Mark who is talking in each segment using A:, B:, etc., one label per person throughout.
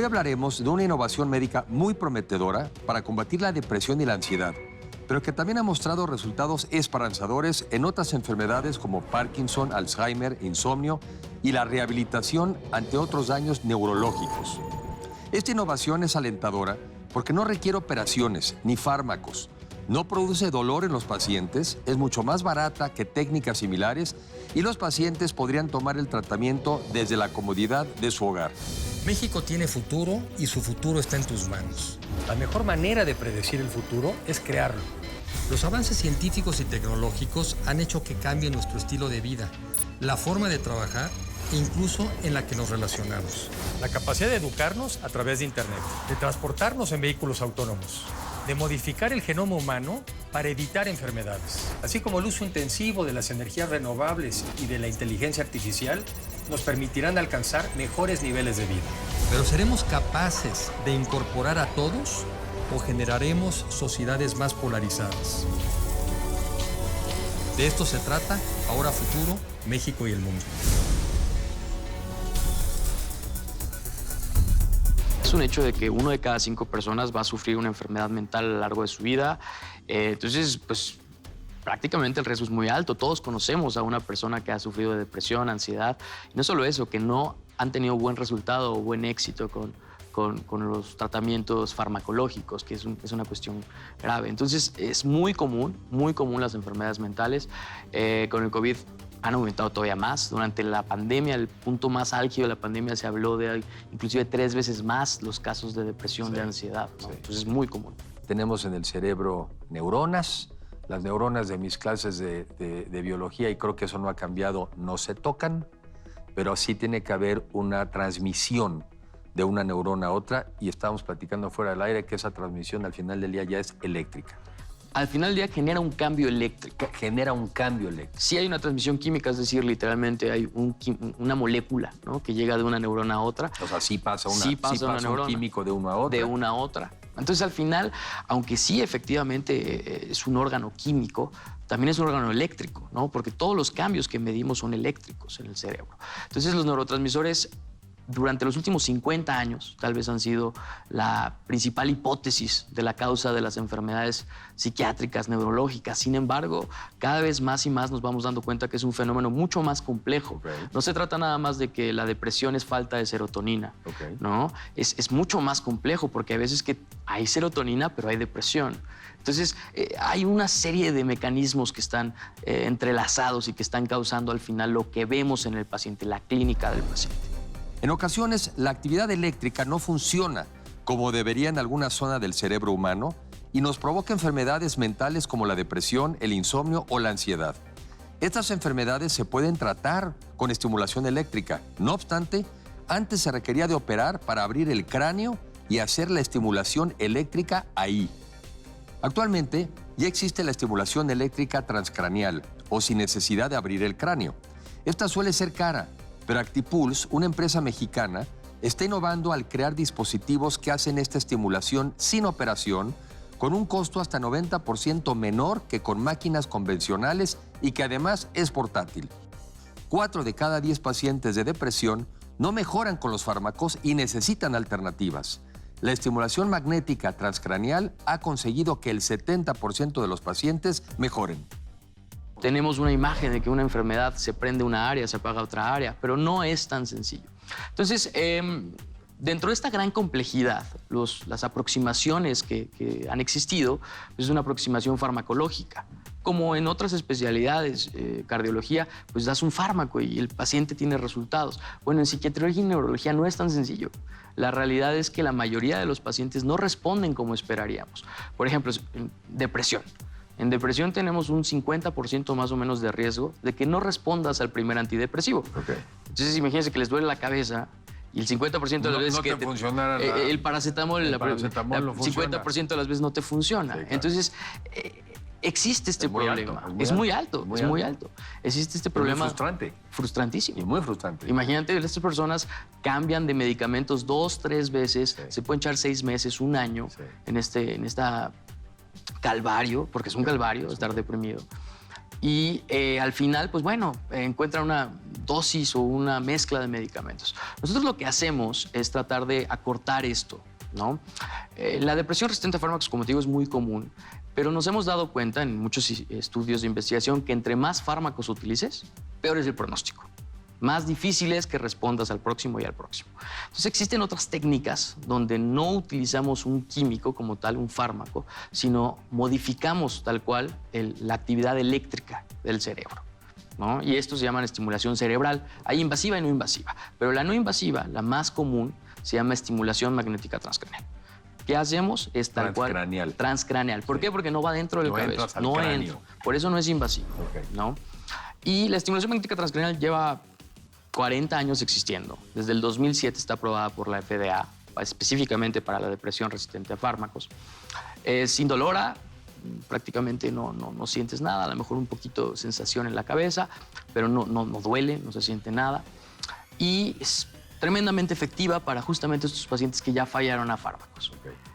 A: Hoy hablaremos de una innovación médica muy prometedora para combatir la depresión y la ansiedad, pero que también ha mostrado resultados esperanzadores en otras enfermedades como Parkinson, Alzheimer, insomnio y la rehabilitación ante otros daños neurológicos. Esta innovación es alentadora porque no requiere operaciones ni fármacos, no produce dolor en los pacientes, es mucho más barata que técnicas similares y los pacientes podrían tomar el tratamiento desde la comodidad de su hogar.
B: México tiene futuro y su futuro está en tus manos. La mejor manera de predecir el futuro es crearlo. Los avances científicos y tecnológicos han hecho que cambie nuestro estilo de vida, la forma de trabajar e incluso en la que nos relacionamos. La capacidad de educarnos a través de Internet, de transportarnos en vehículos autónomos, de modificar el genoma humano para evitar enfermedades, así como el uso intensivo de las energías renovables y de la inteligencia artificial nos permitirán alcanzar mejores niveles de vida. Pero ¿seremos capaces de incorporar a todos o generaremos sociedades más polarizadas? De esto se trata Ahora Futuro, México y el mundo.
C: Es un hecho de que 1 de cada 5 personas va a sufrir una enfermedad mental a lo largo de su vida. Entonces, pues prácticamente el riesgo es muy alto. Todos conocemos a una persona que ha sufrido de depresión, ansiedad. Y no solo eso, que no han tenido buen resultado o buen éxito con los tratamientos farmacológicos, que es una cuestión grave. Entonces, es muy común las enfermedades mentales. Con el COVID han aumentado todavía más. Durante la pandemia, el punto más álgido de la pandemia, se habló de inclusive 3 veces más los casos de depresión, de ansiedad, ¿no? Entonces es muy común.
A: Tenemos en el cerebro neuronas. Las neuronas de mis clases de biología, y creo que eso no ha cambiado, no se tocan, pero sí tiene que haber una transmisión de una neurona a otra, y estábamos platicando fuera del aire que esa transmisión al final del día ya es eléctrica.
C: Al final del día genera un cambio eléctrico.
A: Genera un cambio eléctrico.
C: Sí hay una transmisión química, es decir, literalmente hay una molécula, ¿no?, que llega de una neurona a otra.
A: O sea, sí pasa un químico de uno a otro.
C: De una a otra. Entonces, al final, aunque sí efectivamente es un órgano químico, también es un órgano eléctrico, ¿no? Porque todos los cambios que medimos son eléctricos en el cerebro. Entonces, los neurotransmisores durante los últimos 50 años tal vez han sido la principal hipótesis de la causa de las enfermedades psiquiátricas, neurológicas. Sin embargo, cada vez más y más nos vamos dando cuenta que es un fenómeno mucho más complejo. No se trata nada más de que la depresión es falta de serotonina, ¿no? Es mucho más complejo porque hay veces que hay serotonina, pero hay depresión. Entonces, hay una serie de mecanismos que están entrelazados y que están causando al final lo que vemos en el paciente, la clínica del paciente.
A: En ocasiones, la actividad eléctrica no funciona como debería en alguna zona del cerebro humano y nos provoca enfermedades mentales como la depresión, el insomnio o la ansiedad. Estas enfermedades se pueden tratar con estimulación eléctrica. No obstante, antes se requería de operar para abrir el cráneo y hacer la estimulación eléctrica ahí. Actualmente, ya existe la estimulación eléctrica transcraneal o sin necesidad de abrir el cráneo. Esta suele ser cara, pero Actipulse, una empresa mexicana, está innovando al crear dispositivos que hacen esta estimulación sin operación, con un costo hasta 90% menor que con máquinas convencionales y que además es portátil. 4 de cada 10 pacientes de depresión no mejoran con los fármacos y necesitan alternativas. La estimulación magnética transcraneal ha conseguido que el 70% de los pacientes mejoren.
C: Tenemos una imagen de que una enfermedad se prende una área, se apaga otra área, pero no es tan sencillo. Entonces, dentro de esta gran complejidad, las aproximaciones que han existido, pues es una aproximación farmacológica. Como en otras especialidades, cardiología, pues das un fármaco y el paciente tiene resultados. Bueno, en psiquiatría y neurología no es tan sencillo. La realidad es que la mayoría de los pacientes no responden como esperaríamos. Por ejemplo, depresión. En depresión tenemos un 50% más o menos de riesgo de que no respondas al primer antidepresivo. Entonces, imagínense que les duele la cabeza y el 50% de las veces que
A: funcionara
C: el paracetamol,
A: no
C: 50% de las veces no te funciona. Sí, claro. Entonces, existe este problema. Es muy alto. Existe este problema.
A: Muy frustrante.
C: Frustrantísimo.
A: Y muy frustrante.
C: Imagínate, estas personas cambian de medicamentos 2, 3 veces, se pueden echar 6 meses, 1 año en esta calvario, porque es un calvario estar deprimido. Y al final, pues bueno, encuentran dosis o una mezcla de medicamentos. Nosotros lo que hacemos es tratar de acortar esto, ¿no? La depresión resistente a fármacos, como te digo, es muy común, pero nos hemos dado cuenta en muchos estudios de investigación que entre más fármacos utilices, peor es el pronóstico. Más difícil es que respondas al próximo y al próximo. Entonces existen otras técnicas donde no utilizamos un químico como tal, un fármaco, sino modificamos tal cual la actividad eléctrica del cerebro, ¿no? Y esto se llama estimulación cerebral. Hay invasiva y no invasiva, pero la no invasiva, la más común, se llama estimulación magnética transcranial. ¿Qué hacemos? Es tal cual transcraneal. ¿Por qué? Porque no va dentro del cabeza. No entra. Por eso no es invasivo, ¿no? Y la estimulación magnética transcranial lleva 40 años existiendo. Desde el 2007 está aprobada por la FDA, específicamente para la depresión resistente a fármacos. Es indolora, prácticamente no sientes nada, a lo mejor un poquito de sensación en la cabeza, pero no duele, no se siente nada. Y es tremendamente efectiva para justamente estos pacientes que ya fallaron a fármacos.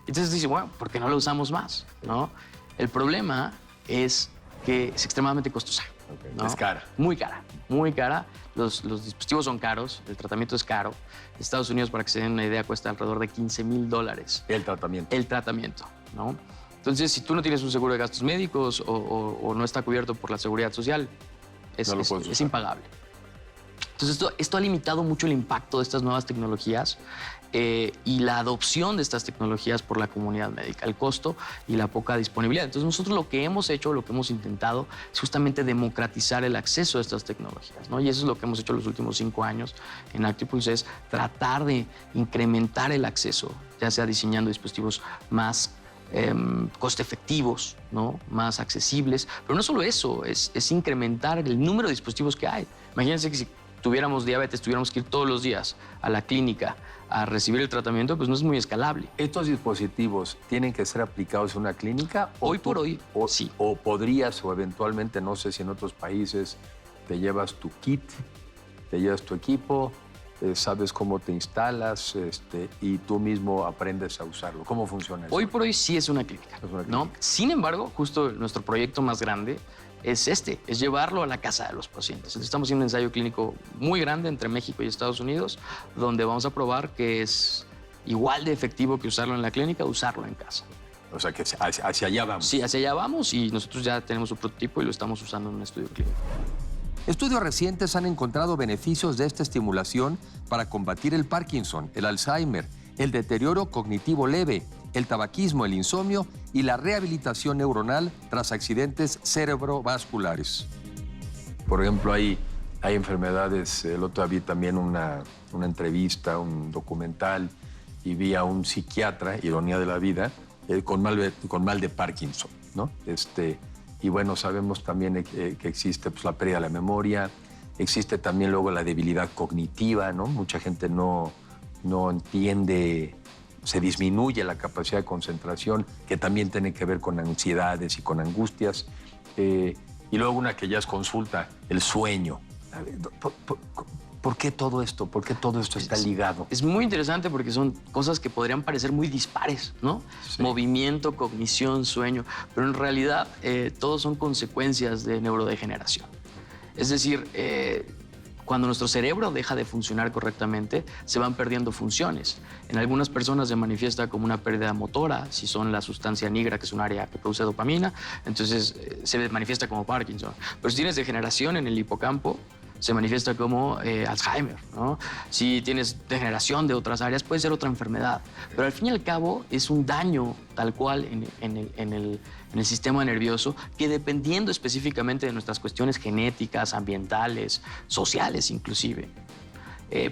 C: Entonces dice, bueno, ¿por qué no la usamos más? ¿No? El problema es que es extremadamente costosa. ¿No?
A: Es cara.
C: Muy cara, muy cara. Los dispositivos son caros, el tratamiento es caro. Estados Unidos, para que se den una idea, cuesta alrededor de $15,000.
A: El tratamiento.
C: El tratamiento, ¿no? Entonces, si tú no tienes un seguro de gastos médicos o no está cubierto por la seguridad social, es impagable. Entonces, esto ha limitado mucho el impacto de estas nuevas tecnologías y la adopción de estas tecnologías por la comunidad médica, el costo y la poca disponibilidad. Entonces, nosotros lo que hemos hecho, lo que hemos intentado, es justamente democratizar el acceso a estas tecnologías, ¿no? Y eso es lo que hemos hecho los últimos 5 años en Actipulse, es tratar de incrementar el acceso, ya sea diseñando dispositivos más coste efectivos, ¿no? Más accesibles. Pero no solo eso, es incrementar el número de dispositivos que hay. Imagínense que si tuviéramos diabetes, tuviéramos que ir todos los días a la clínica a recibir el tratamiento, pues no es muy escalable.
A: ¿Estos dispositivos tienen que ser aplicados en una clínica?
C: Hoy por hoy, sí.
A: O podrías, o eventualmente, no sé si en otros países, te llevas tu kit, te llevas tu equipo, sabes cómo te instalas y tú mismo aprendes a usarlo. ¿Cómo funciona eso?
C: Hoy por hoy sí es una clínica, ¿no? Sin embargo, justo nuestro proyecto más grande es llevarlo a la casa de los pacientes. Entonces, estamos haciendo un ensayo clínico muy grande entre México y Estados Unidos, donde vamos a probar que es igual de efectivo que usarlo en la clínica, usarlo en casa.
A: O sea, que hacia allá vamos.
C: Sí, hacia allá vamos y nosotros ya tenemos un prototipo y lo estamos usando en un estudio clínico.
A: Estudios recientes han encontrado beneficios de esta estimulación para combatir el Parkinson, el Alzheimer, el deterioro cognitivo leve, el tabaquismo, el insomnio y la rehabilitación neuronal tras accidentes cerebrovasculares. Por ejemplo, hay enfermedades, el otro día vi también una entrevista, un documental, y vi a un psiquiatra, ironía de la vida, con mal de Parkinson, ¿no? Y bueno, sabemos también que existe pues, la pérdida de la memoria, existe también luego la debilidad cognitiva, ¿no? Mucha gente no entiende, se disminuye la capacidad de concentración, que también tiene que ver con ansiedades y con angustias. Y luego una que ya es consulta, el sueño. ¿Por qué todo esto? ¿Por qué todo esto está ligado?
C: Es muy interesante porque son cosas que podrían parecer muy dispares, ¿no? Sí. Movimiento, cognición, sueño, pero en realidad todos son consecuencias de neurodegeneración. Es decir, cuando nuestro cerebro deja de funcionar correctamente, se van perdiendo funciones. En algunas personas se manifiesta como una pérdida motora, si son la sustancia nigra, que es un área que produce dopamina, entonces se manifiesta como Parkinson. Pero si tienes degeneración en el hipocampo, se manifiesta como Alzheimer, ¿no? Si tienes degeneración de otras áreas, puede ser otra enfermedad. Pero al fin y al cabo es un daño tal cual en el sistema nervioso que, dependiendo específicamente de nuestras cuestiones genéticas, ambientales, sociales inclusive,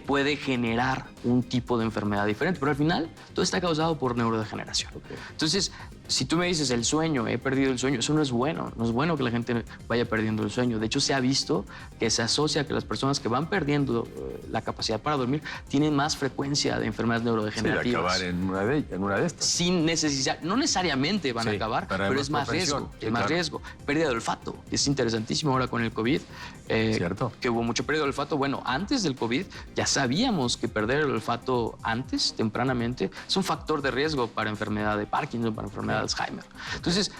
C: puede generar un tipo de enfermedad diferente. Pero al final todo está causado por neurodegeneración. Entonces, si tú me dices el sueño, he perdido el sueño, eso no es bueno. No es bueno que la gente vaya perdiendo el sueño. De hecho, se ha visto que se asocia que las personas que van perdiendo la capacidad para dormir tienen más frecuencia de enfermedades neurodegenerativas.
A: Sí, de acabar en una de estas.
C: Sin necesidad, no necesariamente van a acabar, pero es más riesgo. Es más riesgo. Pérdida de olfato. Es interesantísimo ahora con el COVID.
A: Cierto.
C: Que hubo mucho pérdida de olfato. Bueno, antes del COVID ya sabíamos que perder el olfato antes, tempranamente, es un factor de riesgo para enfermedad de Parkinson, para enfermedad de Alzheimer. Entonces,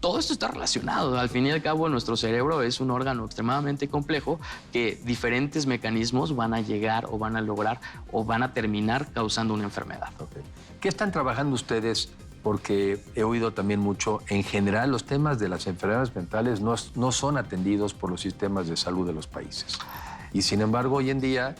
C: todo esto está relacionado. Al fin y al cabo, nuestro cerebro es un órgano extremadamente complejo que diferentes mecanismos van a llegar o van a lograr o van a terminar causando una enfermedad.
A: Okay. ¿Qué están trabajando ustedes? Porque he oído también mucho, en general los temas de las enfermedades mentales no son atendidos por los sistemas de salud de los países. Y sin embargo, hoy en día,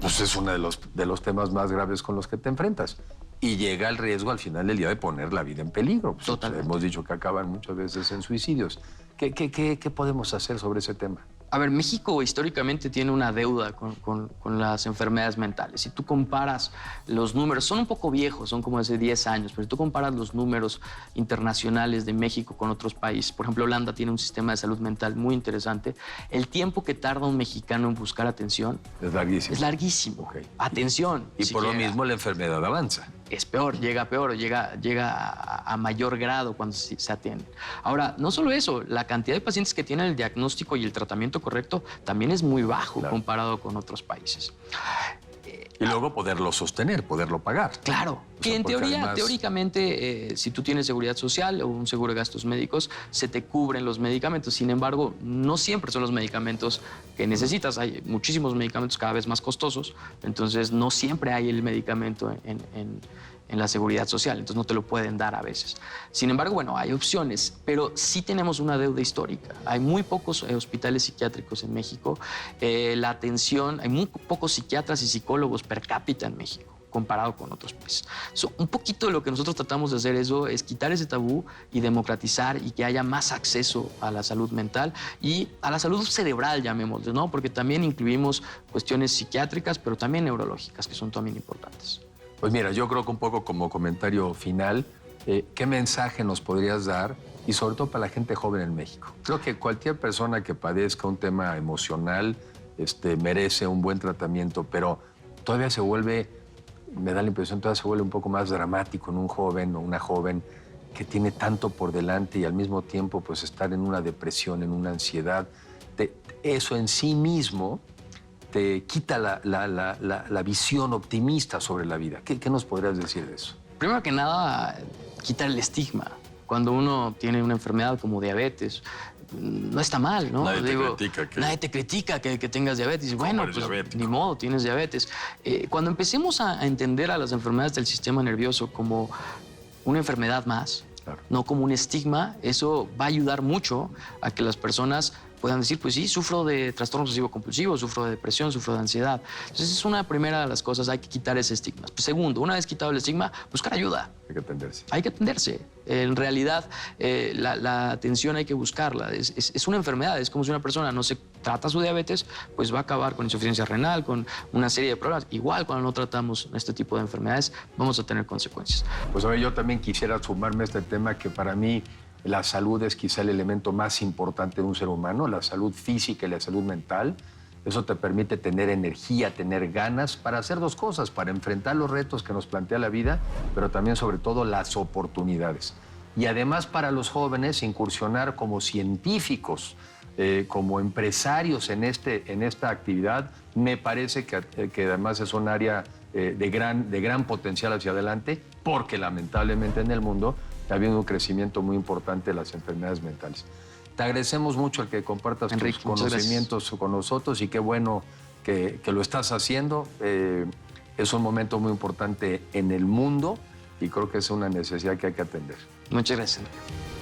A: pues es uno de los temas más graves con los que te enfrentas. Y llega el riesgo al final del día de poner la vida en peligro. Pues,
C: Totalmente.
A: Hemos dicho que acaban muchas veces en suicidios. ¿Qué podemos hacer sobre ese tema?
C: A ver, México históricamente tiene una deuda con las enfermedades mentales. Si tú comparas los números, son un poco viejos, son como hace 10 años, pero si tú comparas los números internacionales de México con otros países, por ejemplo, Holanda tiene un sistema de salud mental muy interesante, el tiempo que tarda un mexicano en buscar atención
A: Es larguísimo.
C: es larguísimo.
A: Okay.
C: Atención.
A: Y por lo
C: siquiera.
A: mismo la enfermedad avanza.
C: Es peor, llega a mayor grado cuando se atiende. Ahora, no solo eso, la cantidad de pacientes que tienen el diagnóstico y el tratamiento correcto también es muy bajo
A: Claro.
C: comparado con otros países.
A: Y luego poderlo sostener, poderlo pagar.
C: Claro,
A: O
C: que
A: sea,
C: en
A: porque
C: teoría,
A: además-
C: teóricamente, si tú tienes seguridad social o un seguro de gastos médicos, se te cubren los medicamentos. Sin embargo, no siempre son los medicamentos que necesitas. Hay muchísimos medicamentos cada vez más costosos, entonces no siempre hay el medicamento en la seguridad social, entonces no te lo pueden dar a veces. Sin embargo, bueno, hay opciones, pero sí tenemos una deuda histórica. Hay muy pocos hospitales psiquiátricos en México. La atención, hay muy pocos psiquiatras y psicólogos per cápita en México comparado con otros países. Un poquito de lo que nosotros tratamos de hacer es quitar ese tabú y democratizar y que haya más acceso a la salud mental y a la salud cerebral, llamémosle, ¿no? Porque también incluimos cuestiones psiquiátricas, pero también neurológicas, que son también importantes.
A: Pues mira, yo creo que un poco como comentario final, ¿qué mensaje nos podrías dar? Y sobre todo para la gente joven en México. Creo que cualquier persona que padezca un tema emocional merece un buen tratamiento, pero todavía se vuelve, me da la impresión, todavía se vuelve un poco más dramático en un joven o una joven que tiene tanto por delante y al mismo tiempo pues estar en una depresión, en una ansiedad. Eso en sí mismo te quita la visión optimista sobre la vida. ¿Qué nos podrías decir de eso?
C: Primero que nada, quitar el estigma. Cuando uno tiene una enfermedad como diabetes, no está mal, ¿no?
A: Nadie te critica
C: que tengas diabetes. Y bueno,
A: eres
C: pues
A: diabético?
C: ni modo, tienes diabetes. Cuando empecemos a entender a las enfermedades del sistema nervioso como una enfermedad más,
A: Claro.
C: no como un estigma, eso va a ayudar mucho a que las personas puedan decir, pues sí, sufro de trastorno obsesivo compulsivo, sufro de depresión, sufro de ansiedad. Entonces, es una primera de las cosas, hay que quitar ese estigma. Pues, segundo, una vez quitado el estigma, buscar ayuda.
A: Hay que atenderse.
C: Hay que atenderse. En realidad, la atención hay que buscarla. Es una enfermedad, es como si una persona no se trata su diabetes, pues va a acabar con insuficiencia renal, con una serie de problemas. Igual, cuando no tratamos este tipo de enfermedades, vamos a tener consecuencias.
A: Pues a ver, yo también quisiera sumarme a este tema que para mí la salud es quizá el elemento más importante de un ser humano, la salud física y la salud mental. Eso te permite tener energía, tener ganas para hacer dos cosas, para enfrentar los retos que nos plantea la vida, pero también sobre todo las oportunidades. Y además para los jóvenes incursionar como científicos, como empresarios en esta actividad, me parece que además es un área de gran potencial hacia adelante, porque lamentablemente en el mundo ha habido un crecimiento muy importante de las enfermedades mentales. Te agradecemos mucho el que compartas
C: Enrique,
A: tus
C: muchas
A: conocimientos con nosotros y qué bueno que lo estás haciendo. Es un momento muy importante en el mundo y creo que es una necesidad que hay que atender.
C: Muchas gracias, Enrique.